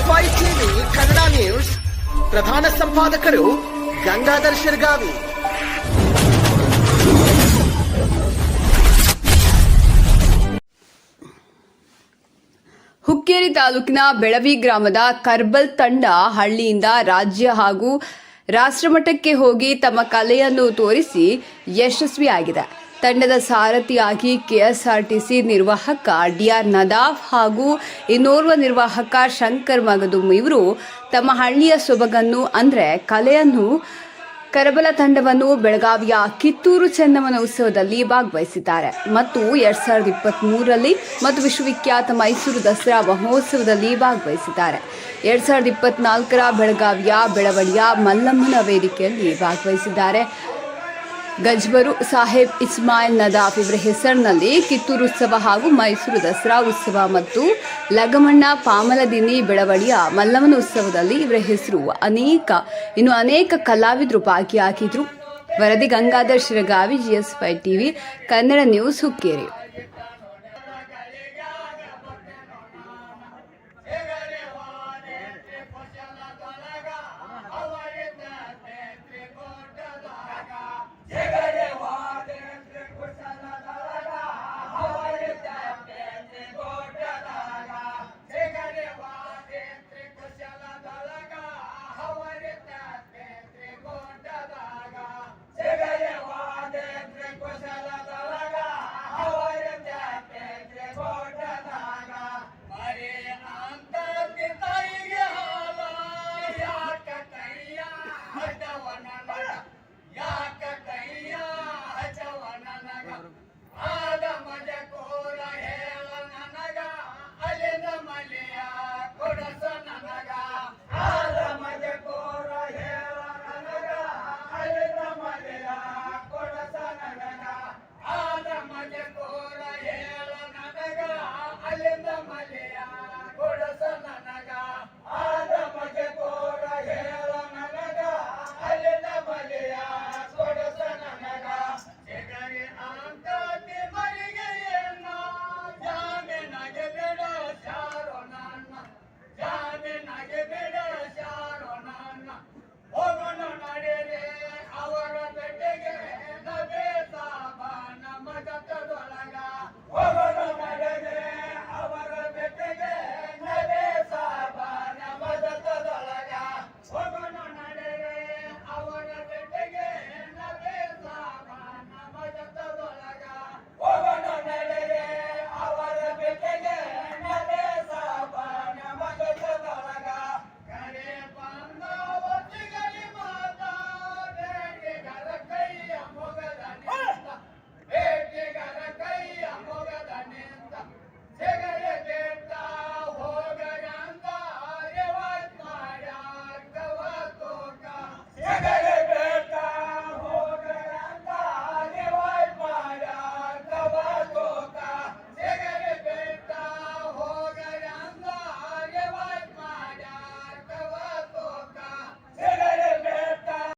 ಎಸ್ವೈ TV Kannada news ಪ್ರಧಾನ ಸಂಪಾದಕರು ಗಂಗಾಧರ್ ಶಿರ್ಗಾವಿ. ಹುಕ್ಕೇರಿ ತಾಲೂಕಿನ ಬೆಳವಿ ಗ್ರಾಮದ ಕರ್ಬಲ್ ತಂಡ ಹಳ್ಳಿಯಿಂದ ರಾಜ್ಯ ಹಾಗೂ ರಾಷ್ಟ್ರಮಟ್ಟಕ್ಕೆ ಹೋಗಿ ತಮ್ಮ ಕಲೆಯನ್ನು ತೋರಿಸಿ ಯಶಸ್ವಿಯಾಗಿದೆ. ತಂಡದ ಸಾರಥಿಯಾಗಿ ಕೆಎಸ್ಆರ್ಟಿಸಿ ನಿರ್ವಾಹಕ ಡಿಆರ್ ನದಾಫ್ ಹಾಗೂ ಇನ್ನೋರ್ವ ನಿರ್ವಾಹಕ ಶಂಕರ್ ಮಗದುಮ್ ಇವರು ತಮ್ಮ ಹಳ್ಳಿಯ ಸೊಬಗನ್ನು ಅಂದರೆ ಕಲೆಯನ್ನು ಕರಬಲ ತಂಡವನ್ನು ಬೆಳಗಾವಿಯ ಕಿತ್ತೂರು ಚೆನ್ನಮ್ಮನ ಉತ್ಸವದಲ್ಲಿ ಭಾಗವಹಿಸಿದ್ದಾರೆ ಮತ್ತು 2023ರಲ್ಲಿ ಮತ್ತು ವಿಶ್ವವಿಖ್ಯಾತ ಮೈಸೂರು ದಸರಾ ಮಹೋತ್ಸವದಲ್ಲಿ ಭಾಗವಹಿಸಿದ್ದಾರೆ. 2024ರ ಬೆಳಗಾವಿಯ ಬೆಳವಡಿಯ ಮಲ್ಲಮ್ಮನ ವೇದಿಕೆಯಲ್ಲಿ ಭಾಗವಹಿಸಿದ್ದಾರೆ. ಗಜ್ಬರು ಸಾಹೇಬ್ ಇಸ್ಮಾಯಿಲ್ ನದಾಫ್ ಇವರ ಹೆಸರಿನಲ್ಲಿ ಕಿತ್ತೂರು ಉತ್ಸವ ಹಾಗೂ ಮೈಸೂರು ದಸರಾ ಉತ್ಸವ ಮತ್ತು ಲಗಮಣ್ಣ ಪಾಮಲದಿನ್ನಿ ಬೆಳವಡಿಯ ಮಲ್ಲಮ್ಮನ ಉತ್ಸವದಲ್ಲಿ ಇವರ ಹೆಸರು ಇನ್ನು ಅನೇಕ ಕಲಾವಿದರು ಭಾಗಿಯಾಗಿದ್ರು. ವರದಿ Gangadhar Shiragavi, GS5 TV Kannada news, Hukkeri.